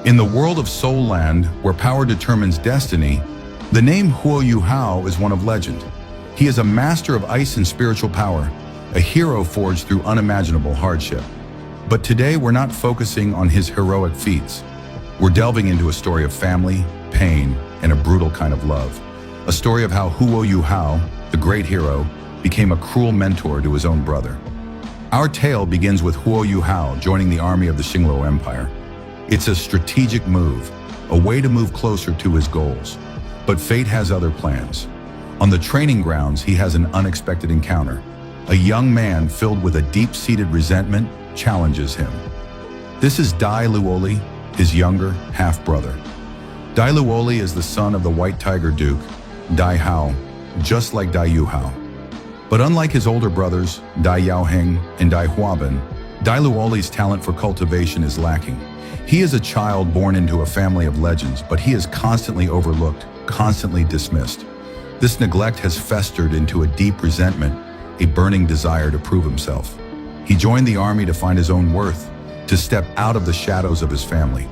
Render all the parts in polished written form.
In the world of Soul Land, where power determines destiny, the name Huo Yu Hao is one of legend. He is a master of ice and spiritual power, a hero forged through unimaginable hardship. But today we're not focusing on his heroic feats. We're delving into a story of family, pain, and a brutal kind of love. A story of how Huo Yu Hao, the great hero, became a cruel mentor to his own brother. Our tale begins with Huo Yu Hao joining the army of the Xingluo Empire. It's a strategic move, a way to move closer to his goals. But fate has other plans. On the training grounds, he has an unexpected encounter. A young man filled with a deep-seated resentment challenges him. This is Dai Luoli, his younger half-brother. Dai Luoli is the son of the White Tiger Duke, Dai Hao, just like Dai Yu Hao. But unlike his older brothers, Dai Yaoheng and Dai Huabin, Dai Luoli's talent for cultivation is lacking. He is a child born into a family of legends, but he is constantly overlooked, constantly dismissed. This neglect has festered into a deep resentment, a burning desire to prove himself. He joined the army to find his own worth, to step out of the shadows of his family.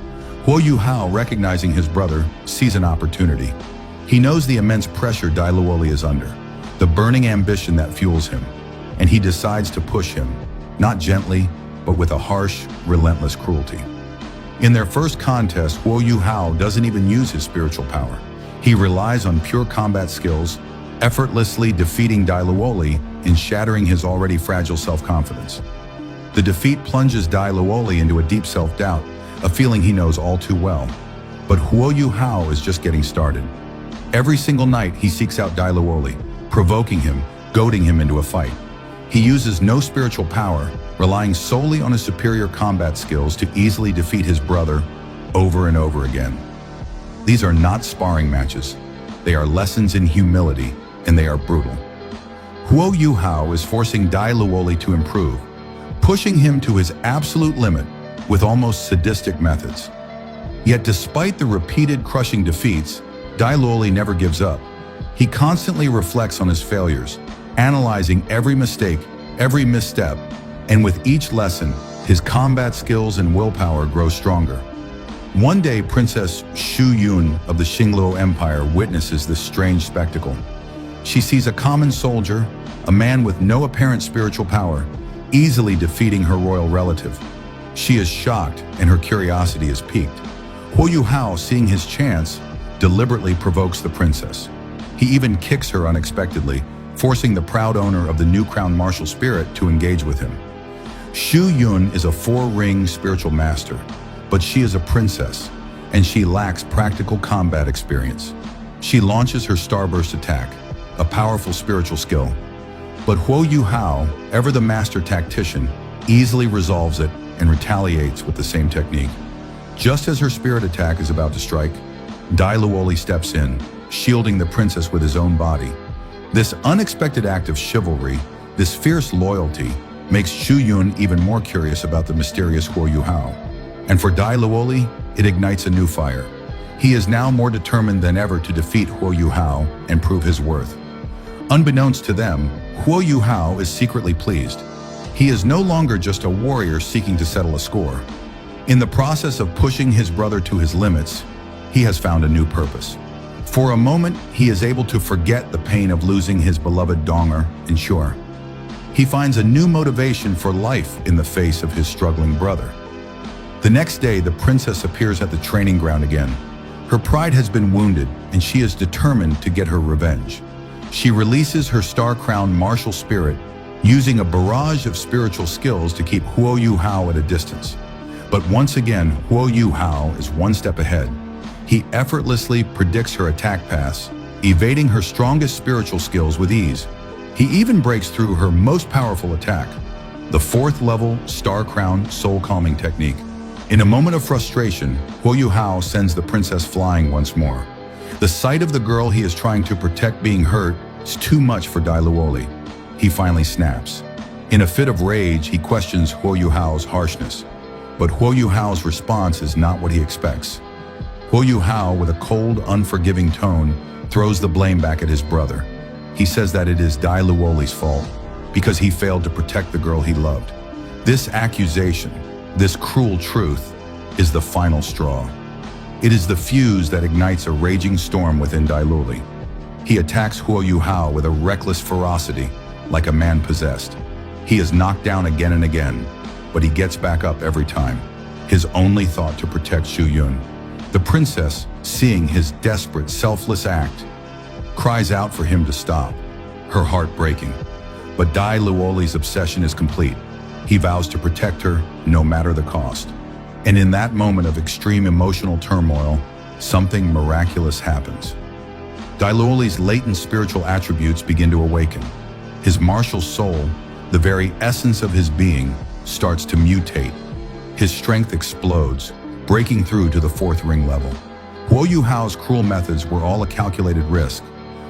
Huo Yu Hao, recognizing his brother, sees an opportunity. He knows the immense pressure Dai Luoli is under, the burning ambition that fuels him, and he decides to push him, not gently, but with a harsh, relentless cruelty. In their first contest, Huo Yu Hao doesn't even use his spiritual power. He relies on pure combat skills, effortlessly defeating Dai Luoli and shattering his already fragile self-confidence. The defeat plunges Dai Luoli into a deep self-doubt, a feeling he knows all too well. But Huo Yu Hao is just getting started. Every single night, he seeks out Dai Luoli, provoking him, goading him into a fight. He uses no spiritual power, relying solely on his superior combat skills to easily defeat his brother over and over again. These are not sparring matches. They are lessons in humility, and they are brutal. Huo Yu Hao is forcing Dai Luoli to improve, pushing him to his absolute limit with almost sadistic methods. Yet despite the repeated crushing defeats, Dai Luoli never gives up. He constantly reflects on his failures, analyzing every mistake, every misstep, and with each lesson, his combat skills and willpower grow stronger. One day, Princess Xu Yun of the Xingluo Empire witnesses this strange spectacle. She sees a common soldier, a man with no apparent spiritual power, easily defeating her royal relative. She is shocked, and her curiosity is piqued. Huo Yu Hao, seeing his chance, deliberately provokes the princess. He even kicks her unexpectedly, forcing the proud owner of the new crown martial spirit to engage with him. Xu Yun is a four-ring spiritual master, but she is a princess, and she lacks practical combat experience. She launches her starburst attack, a powerful spiritual skill. But Huo Yu Hao, ever the master tactician, easily resolves it and retaliates with the same technique. Just as her spirit attack is about to strike, Dai Luoli steps in, shielding the princess with his own body. This unexpected act of chivalry, this fierce loyalty, makes Xu Yun even more curious about the mysterious Huo Yu Hao. And for Dai Luoli, it ignites a new fire. He is now more determined than ever to defeat Huo Yu Hao and prove his worth. Unbeknownst to them, Huo Yu Hao is secretly pleased. He is no longer just a warrior seeking to settle a score. In the process of pushing his brother to his limits, he has found a new purpose. For a moment, he is able to forget the pain of losing his beloved Donger and Shur. He finds a new motivation for life in the face of his struggling brother. The next day, the princess appears at the training ground again. Her pride has been wounded, and she is determined to get her revenge. She releases her star-crowned martial spirit, using a barrage of spiritual skills to keep Huo Yu Hao at a distance. But once again, Huo Yu Hao is one step ahead. He effortlessly predicts her attack paths, evading her strongest spiritual skills with ease. He even breaks through her most powerful attack, the fourth-level Star-Crowned Soul-Calming technique. In a moment of frustration, Huo Yu Hao sends the princess flying once more. The sight of the girl he is trying to protect being hurt is too much for Dai Luoli. He finally snaps. In a fit of rage, he questions Huo Yu Hao's harshness. But Huo Yu Hao's response is not what he expects. Huo Yu Hao, with a cold, unforgiving tone, throws the blame back at his brother. He says that it is Dai Luoli's fault, because he failed to protect the girl he loved. This accusation, this cruel truth, is the final straw. It is the fuse that ignites a raging storm within Dai Luoli. He attacks Huo Yuhao with a reckless ferocity, like a man possessed. He is knocked down again and again, but he gets back up every time, his only thought to protect Xu Yun. The princess, seeing his desperate, selfless act, cries out for him to stop, her heart breaking. But Dai Luoli's obsession is complete. He vows to protect her no matter the cost. And in that moment of extreme emotional turmoil, something miraculous happens. Dai Luoli's latent spiritual attributes begin to awaken. His martial soul, the very essence of his being, starts to mutate. His strength explodes, breaking through to the fourth ring level. Huo Yuhao's cruel methods were all a calculated risk,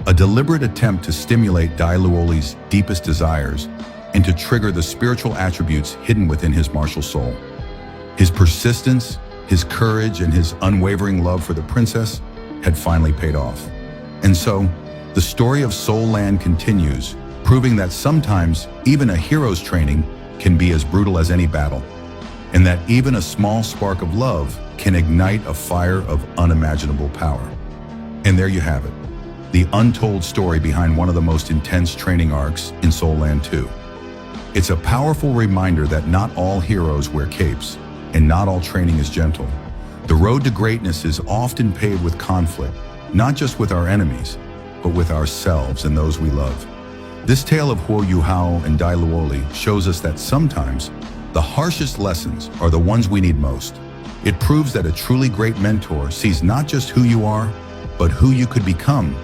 a deliberate attempt to stimulate Dai Luoli's deepest desires and to trigger the spiritual attributes hidden within his martial soul. His persistence, his courage, and his unwavering love for the princess had finally paid off. And so, the story of Soul Land continues, proving that sometimes even a hero's training can be as brutal as any battle, and that even a small spark of love can ignite a fire of unimaginable power. And there you have it, the untold story behind one of the most intense training arcs in Soul Land 2. It's a powerful reminder that not all heroes wear capes, and not all training is gentle. The road to greatness is often paved with conflict, not just with our enemies, but with ourselves and those we love. This tale of Huo Yuhao and Dai Luoli shows us that sometimes the harshest lessons are the ones we need most. It proves that a truly great mentor sees not just who you are, but who you could become,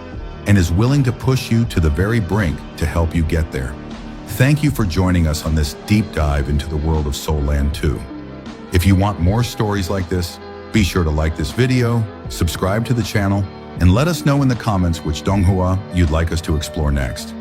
and is willing to push you to the very brink to help you get there. Thank you for joining us on this deep dive into the world of Soul Land 2. If you want more stories like this, be sure to like this video, subscribe to the channel, and let us know in the comments which donghua you'd like us to explore next.